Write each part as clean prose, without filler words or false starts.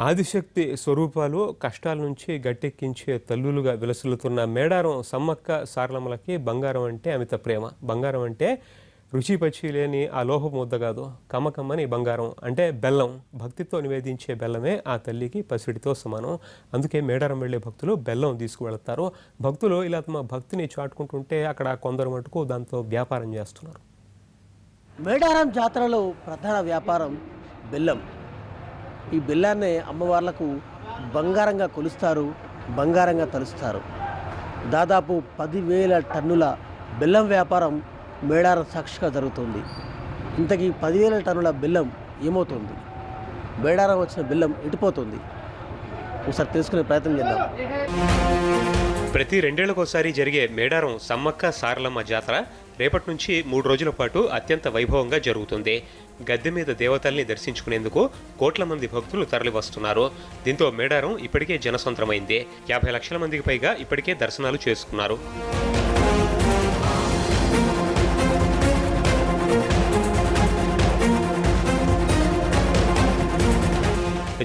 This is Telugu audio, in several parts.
ఆదిశక్తి స్వరూపాలు కష్టాల నుంచి గట్టెక్కించే తల్లులుగా విలసిల్లుతున్న మేడారం సమ్మక్క సారలమ్మలకి బంగారం అంటే అమిత ప్రేమ. బంగారం అంటే రుచి పచ్చి లేని ఆ లోహపు ముద్ద కాదు, కమ్మకమ్మని బంగారం అంటే బెల్లం. భక్తితో నివేదించే బెల్లమే ఆ తల్లికి పసిడితో సమానం. అందుకే మేడారం వెళ్ళే భక్తులు బెల్లం తీసుకువెళతారు. భక్తులు ఇలా తమ భక్తిని చాటుకుంటుంటే అక్కడ కొందరు మటుకు దాంతో వ్యాపారం చేస్తున్నారు. మేడారం జాతరలో ప్రధాన వ్యాపారం బెల్లం. ఈ బెల్లాన్ని అమ్మవార్లకు బంగారంగా కొలుస్తారు, బంగారంగా తలుస్తారు. దాదాపు 10,000 టన్నుల బెల్లం వ్యాపారం మేడారం సాక్షిగా జరుగుతుంది. ఇంతకీ 10,000 టన్నుల బెల్లం ఏమవుతుంది? మేడారం వచ్చిన బెల్లం ఎటుపోతుంది? ఒకసారి తెలుసుకునే ప్రయత్నం చేద్దాం. ప్రతి 2 ఏళ్లకోసారి జరిగే మేడారం సమ్మక్క సారలమ్మ జాతర రేపటి నుంచి 3 రోజుల పాటు అత్యంత వైభవంగా జరుగుతుంది. గద్దె మీద దేవతల్ని దర్శించుకునేందుకు కోట్ల మంది భక్తులు తరలివస్తున్నారు. దీంతో మేడారం ఇప్పటికే జనసంద్రమైంది. 50 లక్షల మందికి పైగా ఇప్పటికే దర్శనాలు చేసుకున్నారు.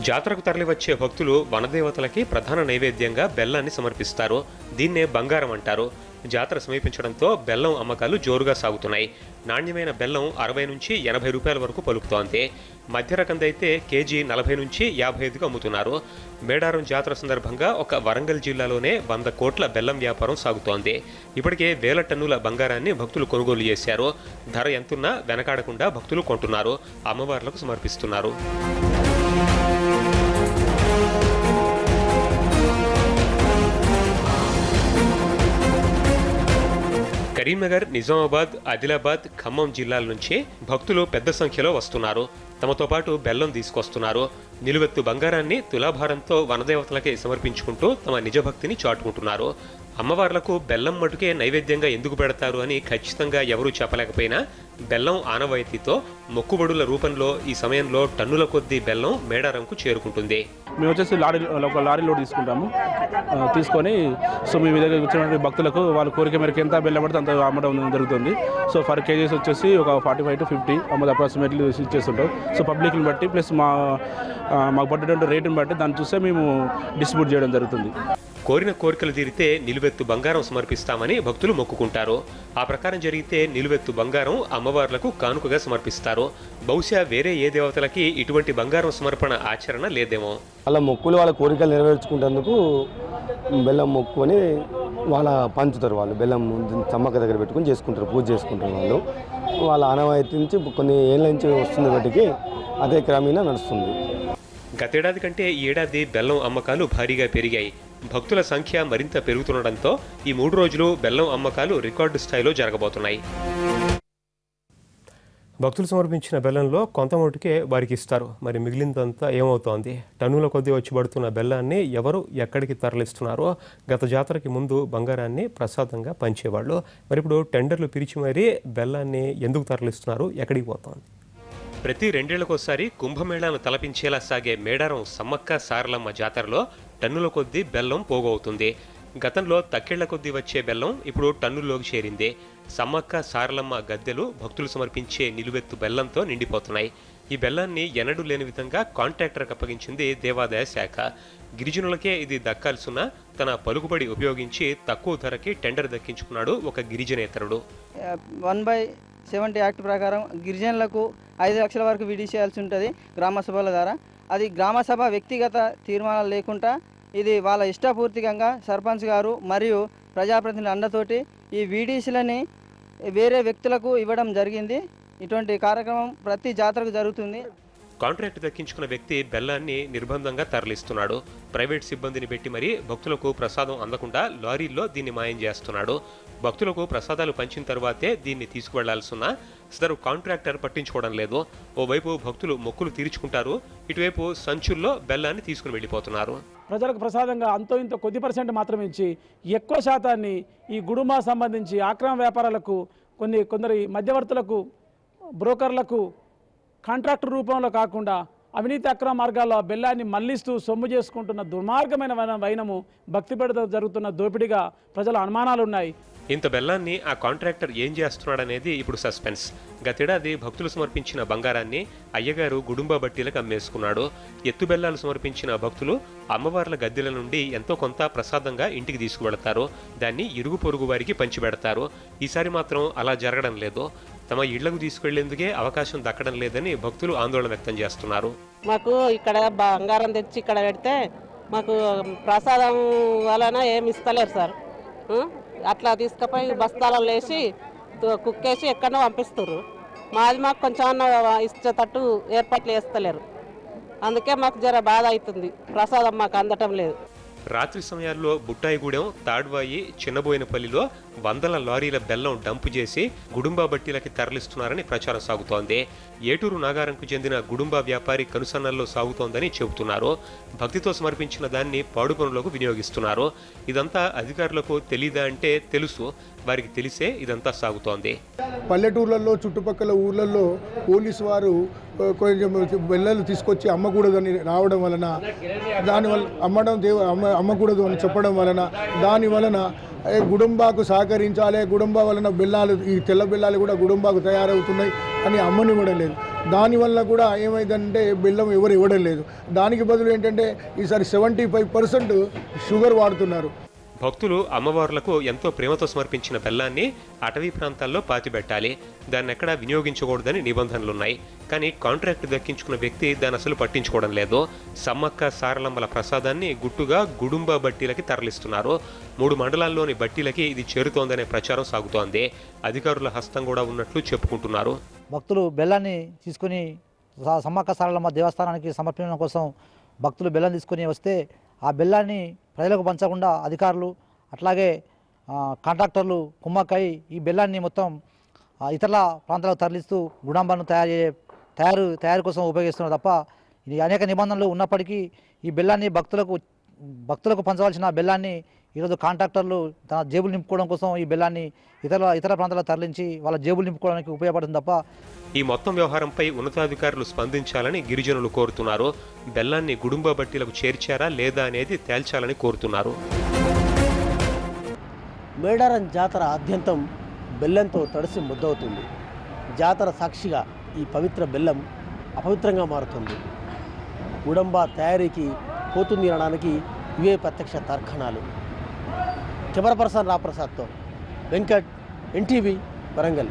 జాతరకు తరలివచ్చే భక్తులు వనదేవతలకి ప్రధాన నైవేద్యంగా బెల్లాన్ని సమర్పిస్తారు. దీన్నే బంగారం అంటారు. జాతర సమీపించడంతో బెల్లం అమ్మకాలు జోరుగా సాగుతున్నాయి. నాణ్యమైన బెల్లం 60 నుంచి 80 రూపాయల వరకు పలుకుతోంది. మధ్య రకందైతే కేజీ 40 నుంచి 55కు అమ్ముతున్నారు. మేడారం జాతర సందర్భంగా ఒక వరంగల్ జిల్లాలోనే 100 కోట్ల బెల్లం వ్యాపారం సాగుతోంది. ఇప్పటికే 1000 టన్నుల బంగారాన్ని భక్తులు కొనుగోలు చేశారు. ధర ఎంతున్నా వెనకాడకుండా భక్తులు కొంటున్నారు, అమ్మవార్లకు సమర్పిస్తున్నారు. కరీంనగర్, నిజామాబాద్, ఆదిలాబాద్, ఖమ్మం జిల్లాల నుంచి భక్తులు పెద్ద సంఖ్యలో వస్తున్నారు. తమతో పాటు బెల్లం తీసుకొస్తున్నారు. నిలువెత్తు బంగారాన్ని తులాభారంతో వనదేవతలకే సమర్పించుకుంటూ తమ నిజభక్తిని చాటుకుంటున్నారు. అమ్మవార్లకు బెల్లం మటుకే నైవేద్యంగా ఎందుకు పెడతారు అని ఖచ్చితంగా ఎవరూ చెప్పలేకపోయినా బెల్లం ఆనవాయితీతో మొక్కుబడుల రూపంలో ఈ సమయంలో టన్నుల కొద్దీ బెల్లం మేడారంకు చేరుకుంటుంది. మేము వచ్చేసి ఒక లారీ లోడ్ తీసుకొని సో మీ దగ్గర వచ్చిన భక్తులకు వాళ్ళ కోరిక మేరకు ఎంత బెల్లం పడితే అంత అమ్మడం జరుగుతుంది. సో ఫర్ కేజీస్ వచ్చేసి ఒక 45 to 50 అప్రాక్సిమేట్లీ ఇచ్చేస్తుంటాం. సో పబ్లిక్ని బట్టి ప్లస్ మాకు పడ్డటువంటి రేటుని బట్టి దాన్ని చూస్తే మేము డిస్ట్రిబ్యూట్ చేయడం జరుగుతుంది. కోరిన కోరికలు తీరితే నిలువెత్తు బంగారం సమర్పిస్తామని భక్తులు మొక్కుకుంటారు. ఆ ప్రకారం జరిగితే నిలువెత్తు బంగారం అమ్మవార్లకు కానుకగా సమర్పిస్తారు. బహుశా వేరే ఏ దేవతలకి ఇటువంటి బంగారం సమర్పణ ఆచరణ లేదేమో. వాళ్ళ మొక్కులు వాళ్ళ కోరికలు నెరవేర్చుకుంటేందుకు బెల్లం మొక్కుని వాళ్ళ పంచుతారు. వాళ్ళు బెల్లం సమ్మక్క దగ్గర పెట్టుకుని చేసుకుంటారు, పూజ చేసుకుంటారు. వాళ్ళ ఆనవాయితీ నుంచి కొన్ని ఏళ్ళ నుంచి వస్తుంది బట్టికి అదే క్రమేణా నడుస్తుంది. గతేడాది కంటే ఈ ఏడాది బెల్లం అమ్మకాలు భారీగా పెరిగాయి. భక్తుల సంఖ్య మరింత పెరుగుతుండటంతో ఈ 3 రోజులు బెల్లం అమ్మకాలు రికార్డు స్థాయిలో జరగబోతున్నాయి. భక్తులు సమర్పించిన బెల్లంలో కొంత మటుకే వారికి ఇస్తారు. మరి మిగిలిందంతా ఏమవుతోంది? టన్నుల కొద్దీ వచ్చి పడుతున్న బెల్లాన్ని ఎవరు ఎక్కడికి తరలిస్తున్నారో? గత జాతరకి ముందు బంగారాన్ని ప్రసాదంగా పంచేవాళ్ళు. మరి ఇప్పుడు టెండర్లు పిలిచి మరీ బెల్లాన్ని ఎందుకు తరలిస్తున్నారు? ఎక్కడికి పోతోంది? ప్రతి 2 ఏళ్లకోసారి కుంభమేళాను తలపించేలా సాగే మేడారం సమ్మక్క సారలమ్మ జాతరలో టన్నుల కొద్దీ బెల్లం పోగవుతుంది. గతంలో తక్కేళ్ల కొద్దీ వచ్చే బెల్లం ఇప్పుడు టన్నుల్లోకి చేరింది. సమ్మక్క సారలమ్మ గద్దెలు భక్తులు సమర్పించే నిలువెత్తు బెల్లంతో నిండిపోతున్నాయి. ఈ బెల్లాన్ని ఎన్నడూ లేని విధంగా కాంట్రాక్టర్కి అప్పగించింది దేవాదాయ శాఖ. గిరిజనులకే ఇది దక్కాల్సిన తన పలుకుబడి ఉపయోగించి తక్కువ ధరకి టెండర్ దక్కించుకున్నాడు ఒక గిరిజనేతరుడు. 1/70 యాక్ట్ ప్రకారం గిరిజనులకు 5 లక్షల వరకు విడి చేయాల్సి ఉంటుంది గ్రామ సభల ద్వారా. అది గ్రామ సభ వ్యక్తిగత తీర్మానాలు లేకుండా ఇది వాళ్ళ ఇష్టపూర్తికంగా సర్పంచ్ గారు మరియు ప్రజాప్రతినిధుల అండతోటి ఈ వీడీసీలని వేరే వ్యక్తులకు ఇవ్వడం జరిగింది. ఇటువంటి కార్యక్రమం ప్రతి జాతరకు జరుగుతుంది. కాంట్రాక్ట్ దక్కించుకున్న వ్యక్తి బెల్లాన్ని నిర్బంధంగా తరలిస్తున్నాడు. ప్రైవేట్ సిబ్బందిని పెట్టి మరీ భక్తులకు ప్రసాదం అందకుండా లారీల్లో దీన్ని మాయం చేస్తున్నాడు. భక్తులకు ప్రసాదాలు పంచిన తర్వాతే దీన్ని తీసుకువెళ్లాల్సిన సదరు కాంట్రాక్టర్ పట్టించుకోవడం లేదు. ఓవైపు భక్తులు మొక్కులు తీర్చుకుంటారు, ఇటువైపు సంచుల్లో బెల్లాన్ని తీసుకుని వెళ్ళిపోతున్నారు. ప్రజలకు ప్రసాదంగా అంతో ఇంతో కొద్ది % మాత్రమే ఇచ్చి ఎక్కువ శాతాన్ని ఈ గుడుమా సంబంధించి ఆక్రమ వ్యాపారాలకు కొందరి మధ్యవర్తులకు బ్రోకర్లకు కాంట్రాక్టర్ రూపంలో కాకుండా అవినీతి అక్రమ మార్గాల్లో బెల్లాన్ని మళ్లిస్తూ సొమ్ము చేసుకుంటున్న దుర్మార్గమైన వైనము భక్తిపేటతో జరుగుతున్న దోపిడీగా ప్రజల అనుమానాలు ఉన్నాయి. ఇంత బెల్లాన్ని ఆ కాంట్రాక్టర్ ఏం చేస్తున్నాడనేది ఇప్పుడు సస్పెన్స్. గతేడాది భక్తులు సమర్పించిన బంగారాన్ని అయ్యగారు గుడుంబా బట్టీలకు అమ్మేసుకున్నాడు. ఎత్తు బెల్లాలు సమర్పించిన భక్తులు అమ్మవార్ల గద్దెల నుండి ఎంతో కొంత ప్రసాదంగా ఇంటికి తీసుకువెళతారు. దాన్ని ఇరుగు పొరుగు వారికి పంచిపెడతారు. ఈసారి మాత్రం అలా జరగడం లేదు. తమ ఇళ్లకు తీసుకెళ్లేందుకే అవకాశం దక్కడం లేదని భక్తులు ఆందోళన వ్యక్తం చేస్తున్నారు. మాకు ఇక్కడ బంగారం తెచ్చి ఇక్కడ పెడితే మాకు ప్రసాదం వలన ఏమి ఇస్తలేరు సార్. అట్లా తీసుకుపోయి బస్తాలలో వేసి కుక్కేసి ఎక్కడో పంపిస్తారు. మాకు కొంచెం ఇచ్చేటట్టు ఏర్పాట్లు చేస్తలేరు. అందుకే మాకు జర బాధ అవుతుంది. ప్రసాదం మాకు అందటం లేదు. రాత్రి సమయాల్లో బుట్టాయిగూడెం, తాడ్వాయి, చిన్నబోయినపల్లిలో వందల లారీల బెల్లం డంపు చేసి గుడుంబా బట్టీలకి తరలిస్తున్నారని ప్రచారం సాగుతోంది. ఏటూరు నాగారంకు చెందిన గుడుంబా వ్యాపారి కనుసన్నల్లో సాగుతోందని చెబుతున్నారు. భక్తితో సమర్పించిన దాన్ని పాడు పనులకు వినియోగిస్తున్నారు. ఇదంతా అధికారులకు తెలీదా అంటే తెలుసు. వారికి తెలిసే ఇదంతా సాగుతోంది. పల్లెటూర్లలో చుట్టుపక్కల ఊర్లలో పోలీసు వారు కొంచెం బెల్లలు తీసుకొచ్చి అమ్మకూడదని రావడం వలన, దానివల్ల అమ్మకూడదు అని చెప్పడం వలన, దాని వలన గుడుంబాకు సహకరించాలి, గుడుంబా వలన బెల్లాలు, ఈ తెల్ల బెల్లాలు కూడా గుడుంబాకు తయారవుతున్నాయి అని అమ్మనివ్వడం లేదు. దానివల్ల కూడా ఏమైందంటే బెల్లం ఎవరు ఇవ్వడం లేదు. దానికి బదులు ఏంటంటే ఈసారి 75% షుగర్ వాడుతున్నారు. భక్తులు అమ్మవార్లకు ఎంతో ప్రేమతో సమర్పించిన బెల్లాన్ని అటవీ ప్రాంతాల్లో పాతిపెట్టాలి. దాన్ని ఎక్కడా వినియోగించకూడదని నిబంధనలున్నాయి. కానీ కాంట్రాక్ట్ దక్కించుకున్న వ్యక్తి దాన్ని అసలు పట్టించుకోవడం లేదు. సమ్మక్క సారలమ్మల ప్రసాదాన్ని గుట్టుగా గుడుంబా బట్టీలకి తరలిస్తున్నారు. 3 మండలాల్లోని బట్టీలకి ఇది చేరుతోందనే ప్రచారం సాగుతోంది. అధికారుల హస్తం కూడా ఉన్నట్లు చెప్పుకుంటున్నారు. భక్తులు బెల్లాన్ని తీసుకుని సమ్మక్క సారలమ్మ దేవస్థానానికి సమర్పించడం కోసం భక్తులు బెల్లం తీసుకుని వస్తే ఆ బెల్లాన్ని ప్రజలకు పంచకుండా అధికారులు అట్లాగే కాంట్రాక్టర్లు కుమ్మక్కై ఈ బెల్లాన్ని మొత్తం ఇతర ప్రాంతాలకు తరలిస్తూ గుడాంబాను తయారు కోసం ఉపయోగిస్తున్నారు తప్ప ఇది అనేక నిబంధనలు ఉన్నప్పటికీ ఈ బెల్లాన్ని భక్తులకు పంచవలసిన బెల్లాన్ని ఈరోజు కాంట్రాక్టర్లు తన జేబులు నింపుకోవడం కోసం ఈ బెల్లాన్ని ఇతర ప్రాంతాలకు తరలించి వాళ్ళ జేబులు నింపుకోవడానికి ఉపయోగపడుతుంది తప్ప. ఈ మొత్తం వ్యవహారంపై ఉన్నతాధికారులు స్పందించాలని గిరిజనులు కోరుతున్నారు. బెల్లాన్ని గుడుంబా బట్టీలకు చేర్చారా లేదా అనేది తేల్చాలని కోరుతున్నారు. మేడారం జాతర ఆద్యంతం బెల్లంతో తడిసి ముద్దవుతుంది. జాతర సాక్షిగా ఈ పవిత్ర బెల్లం అపవిత్రంగా మారుతుంది. గుడంబా తయారీకి పోతుంది అనడానికి ఇవే ప్రత్యక్ష తర్కణాలు. కెమెరా పర్సన్ రాప్రసాద్తో వెంకట్, NTV, వరంగల్.